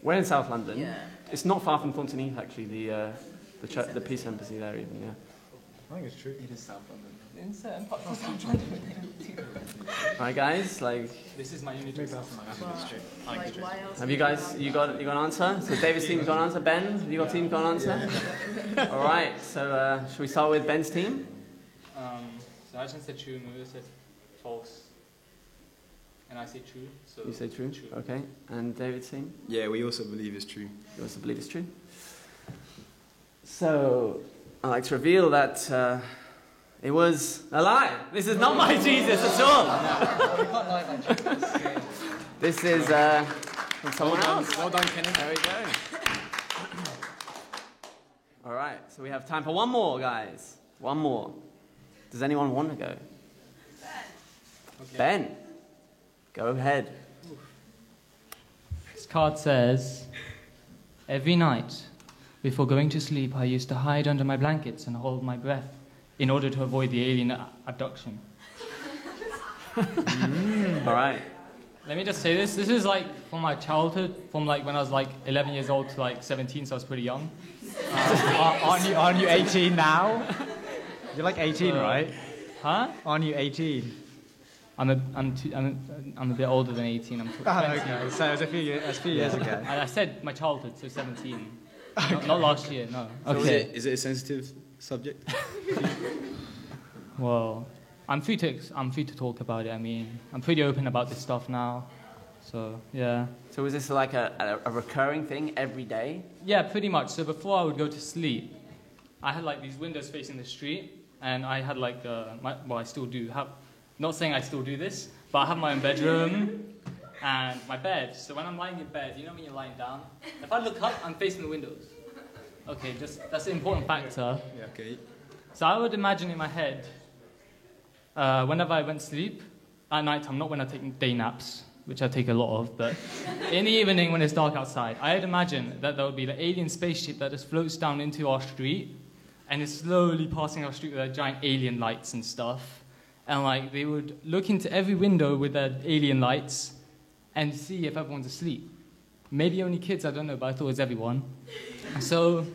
We're in South London. Yeah. It's not far from Thornton Heath, actually. The Peace Embassy there, even. Yeah. I think it's true. It is South London. In certain parts of South London. Right, guys. This is my unit. Maybe that's my answer. It's true. I think it's true. Why else? Have you guys? You got an answer? So David's team's got an answer. Ben, have you got team got an answer? All right. So should we start with Ben's team? So Arjun said true, Maria said false. And I say true. So You say true. Okay. And David's team? Yeah, we also believe it's true. You also believe it's true? So, I'd like to reveal that it was a lie. This is not my Jesus at all. We can't lie about Jesus. This is from someone else. Well done, Kenneth. There we go. All right, so we have time for one more, guys. One more. Does anyone want to go? Okay. Ben, go ahead. This card says, every night before going to sleep, I used to hide under my blankets and hold my breath in order to avoid the alien abduction. All right. Let me just say this. This is like from my childhood, from like when I was like 11 years old to like 17, so I was pretty young. Aren't you 18 now? You're like 18, right? Huh? Aren't you 18? I'm a bit older than 18. I'm 20. Okay, so it was a few years ago. And I said my childhood, so 17. Not last year, no. So is it a sensitive subject? Well, I'm free to talk about it. I mean, I'm pretty open about this stuff now. So, yeah. So was this like a recurring thing every day? Yeah, pretty much. So before I would go to sleep, I had like these windows facing the street, and I had like, well, I still do have, not saying I still do this, but I have my own bedroom and my bed. So when I'm lying in bed, you know when you're lying down? If I look up, I'm facing the windows. Okay, that's an important factor. Yeah, okay. So I would imagine in my head, whenever I went to sleep, at night time, not when I take day naps, which I take a lot of, but in the evening when it's dark outside, I'd imagine that there would be the alien spaceship that just floats down into our street and is slowly passing our street with their giant alien lights and stuff. And like they would look into every window with their alien lights and see if everyone's asleep. Maybe only kids, I don't know, but I thought it was everyone. So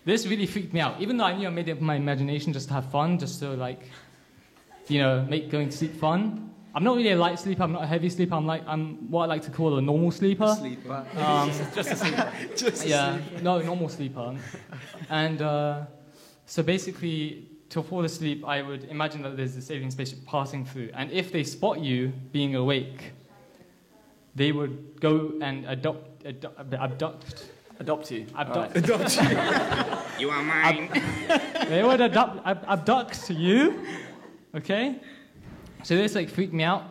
this really freaked me out. Even though I knew I made it up in my imagination just to have fun, just to like, you know, make going to sleep fun. I'm not really a light sleeper, I'm not a heavy sleeper, I'm what I like to call a normal sleeper. Just a sleeper. Normal sleeper. And so basically, to fall asleep, I would imagine that there's this alien spaceship passing through. And if they spot you being awake, they would go and abduct you. You are mine. They would abduct you, okay? So this like freaked me out.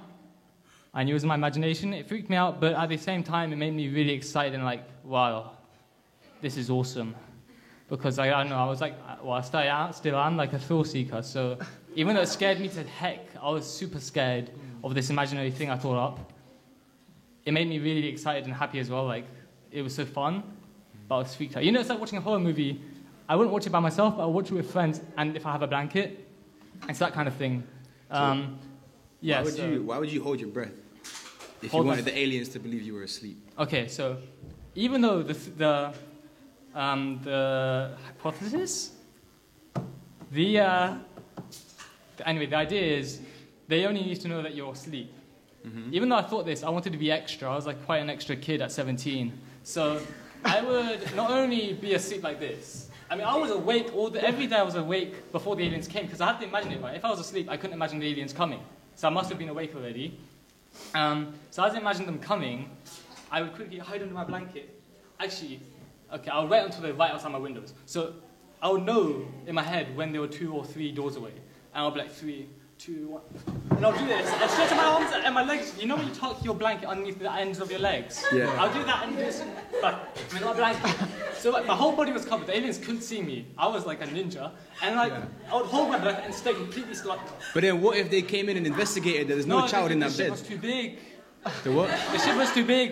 I knew it was my imagination. It freaked me out, but at the same time, it made me really excited and like, wow, this is awesome. Because I don't know, I was like, well, I still am like a thrill seeker. So even though it scared me to heck, I was super scared of this imaginary thing I thought up. It made me really excited and happy as well. Like, it was so fun, but I was freaked out. You know, it's like watching a horror movie. I wouldn't watch it by myself, but I'll watch it with friends, and if I have a blanket, it's that kind of thing. Why would you hold your breath if you wanted the aliens to believe you were asleep? Okay, so even though the hypothesis, anyway, the idea is they only need to know that you're asleep. Mm-hmm. Even though I thought this, I wanted to be extra. I was like quite an extra kid at 17. So I would not only be asleep like this. I mean, I was awake every day. I was awake before the aliens came because I had to imagine it. Right? If I was asleep, I couldn't imagine the aliens coming. So I must have been awake already. So as I imagined them coming, I would quickly hide under my blanket. Actually, okay, I would wait until they're right outside my windows. So I would know in my head when there were 2 or 3 doors away. And I'll be like, 3, 2, 1. And I'll do this. I'll stretch my arms and my legs. You know when you tuck your blanket underneath the ends of your legs? Yeah. I'll do that and just with my blanket. So like, my whole body was covered. The aliens couldn't see me. I was like a ninja. And like, I would hold my breath and stay completely still. But then what if they came in and investigated that there's no child in that bed? The ship was too big. The what? The ship was too big.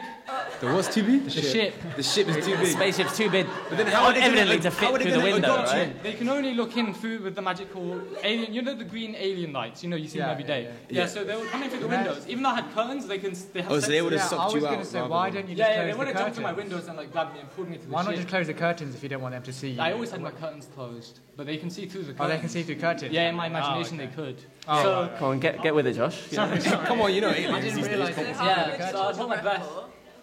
The what's too big? The ship. The ship is too big. The spaceship's too big. But then how are they evidently to fit through the window, right? They can only look in through with the magical alien. You know the green alien lights. You know you see them every day. Yeah. So they were coming through the windows. Even though I had curtains, they have. Oh, so they would have sucked you out. I was going to say, why don't you just close the they curtains? would have jumped to my windows and like grabbed me and pulled me to the Why ship. not just close the curtains if you don't want them to see you? I always had my curtains closed, but they can see through the curtains. Oh, they can see through curtains? Yeah, in my imagination they could. Oh, so come on, get with it, Josh. Sorry. Come on, you know. I didn't realise it. Yeah, so I'd hold my breath.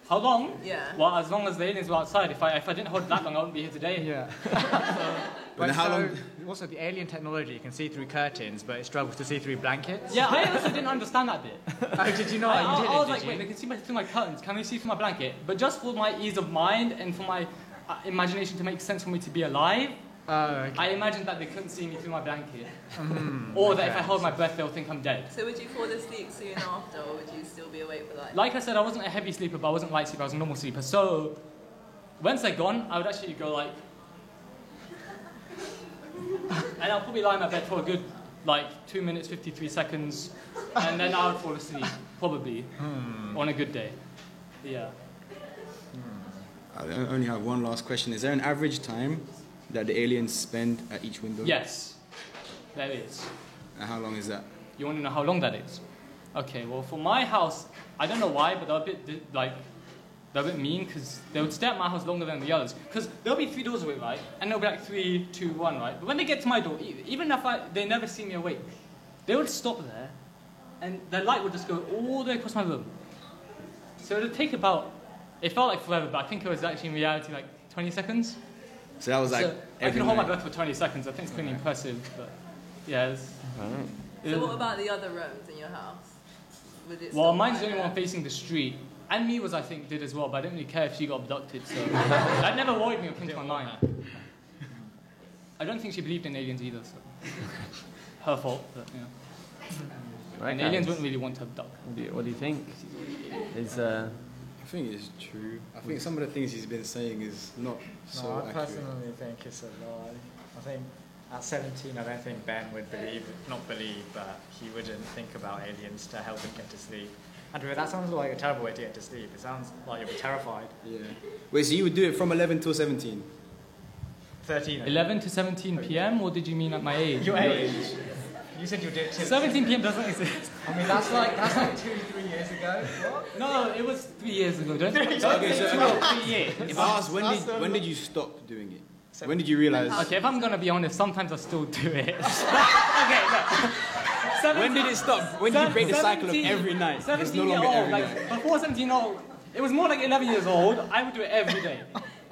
How long? Yeah. Well, as long as the aliens were outside. If I didn't hold that long, I wouldn't be here today. Yeah. But how long? Also, the alien technology can see through curtains, but it struggles to see through blankets. Yeah, I also didn't understand that bit. Oh, did you not? I was like, wait, they can see through my curtains. Can they see through my blanket? But just for my ease of mind and for my imagination to make sense for me to be alive, okay. I imagined that they couldn't see me through my blanket. Or that if I hold my breath, they'll think I'm dead. So would you fall asleep soon after, or would you still be awake for like? Like I said, I wasn't a heavy sleeper, but I wasn't a light sleeper. I was a normal sleeper. So once they're gone, I would actually go like, and I'll probably lie in my bed for a good 2 minutes 53 seconds, and then I would fall asleep probably on a good day. Yeah. I only have one last question. Is there an average time that the aliens spend at each window? Yes, there is. And how long is that? You want to know how long that is? Okay, well, for my house, I don't know why, but they're a bit mean because they would stay at my house longer than the others. Because there'll be 3 doors away, right? And they'll be like 3, 2, 1, right? But when they get to my door, even if they never see me awake, they would stop there, and their light would just go all the way across my room. So it would take it felt like forever, but I think it was actually in reality like 20 seconds. So that was like I can hold my breath for 20 seconds. I think it's pretty impressive, but yeah. So what about the other rooms in your house? Well, mine's the only one facing the street. And Miwa's, I think, did as well, but I didn't really care if she got abducted, so that never worried me or came to my mind. I don't think she believed in aliens either, so her fault, but yeah. Right, and aliens wouldn't really want to abduct. What do you think? I think it's true. I think some of the things he's been saying is not so I accurate. personally think it's a lie. I think at 17, I don't think Ben would not believe, but he wouldn't think about aliens to help him get to sleep. Andrew, that sounds like a terrible way to get to sleep. It sounds like you'll be terrified. Yeah. Wait, so you would do it from 11 till 17? 13. 11 to 17 p.m. or did you mean at my age? Your age. You said you'd do it till 17 p.m. doesn't exist. I mean, that's like 2-3 years ago. What? No, it was 3 years ago. Don't Okay, say so 3 years. if I ask, when did you stop doing it? When did you realise? Okay, if I'm gonna be honest, sometimes I still do it. Okay, look. When did it stop? When did you break the cycle of every night? It's 17 no year longer old, every like night. before 17 year old, it was more like 11 years old. I would do it every day.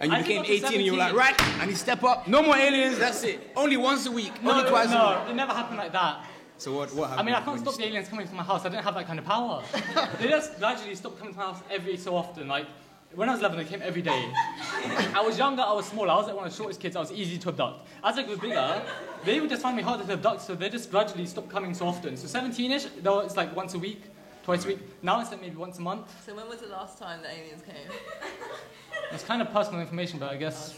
And you I became think up to 18 and you were like, 17. right, I need to step up. No more aliens, that's it. Only once a week, only twice a No, week. it never happened like that. So what happened? I mean, I can't stop the aliens coming to my house. I didn't have that kind of power. They just gradually stopped coming to my house every so often. Like, when I was 11, they came every day. I was younger, I was smaller, I was like one of the shortest kids, I was easy to abduct. As I grew bigger, they would just find me harder to abduct, so they just gradually stopped coming so often. So 17-ish, though it's like once a week, twice a week. Now it's like maybe once a month. So when was the last time the aliens came? It's kind of personal information, but I guess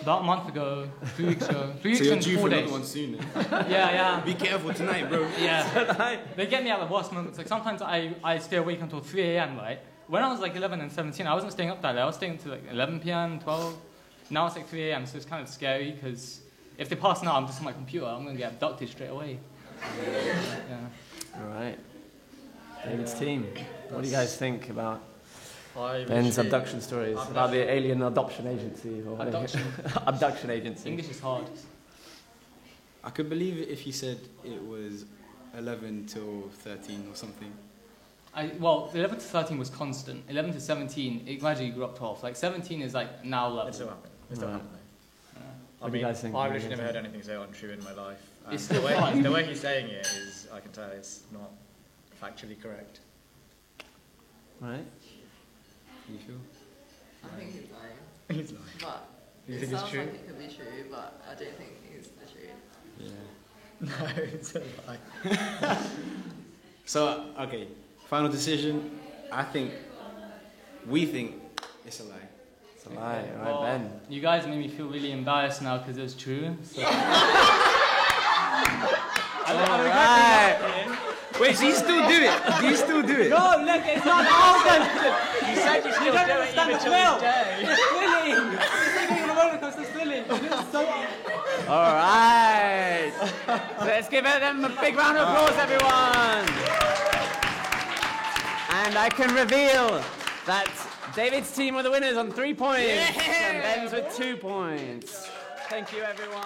about a month ago, 3 weeks ago, 3 weeks So you're and due 4 for days. another one soon then. Yeah. Be careful tonight, bro. Yeah. They get me at the worst moments. Like sometimes I stay awake until 3 a.m., right? When I was like 11 and 17, I wasn't staying up that late. I was staying until like 11 p.m., 12. Now it's like 3 a.m., so it's kind of scary because if they pass now, I'm just on my computer. I'm going to get abducted straight away. Yeah. All right. David's team. What do you guys think about I Ben's literally- abduction stories? About the alien adoption agency? Or Adoption. abduction agency. English is hard. I could believe it if he said it was 11 till 13 or something. Well, 11 to 13 was constant. 11 to 17, it gradually grew up to 12. Like 17 is like now level. It's still happening. It's still happening. What do you guys think? I've literally never heard anything so untrue in my life. It's And still fun. the way he's saying it is, I can tell it's not factually correct. Right? You feel? I think he's lying. He's lying. But You it think it's sounds true? like it could be true, but I don't think it's the truth. Yeah. No, it's a lie. So, okay, final decision. We think it's a lie. It's a lie. All Well, right, Ben. you guys made me feel really embarrassed now because it's true. So. Alright. Wait, so you still do it? Do you still do it? No, look, it's not awesome. You said you still don't do it understand even the till thrill. this day. It's thrilling. It's like being on a roller coaster, it's thrilling. It's so. All right. So let's give them a big round of applause, everyone. And I can reveal that David's team were the winners on 3 points and Ben's with 2 points. Thank you, everyone.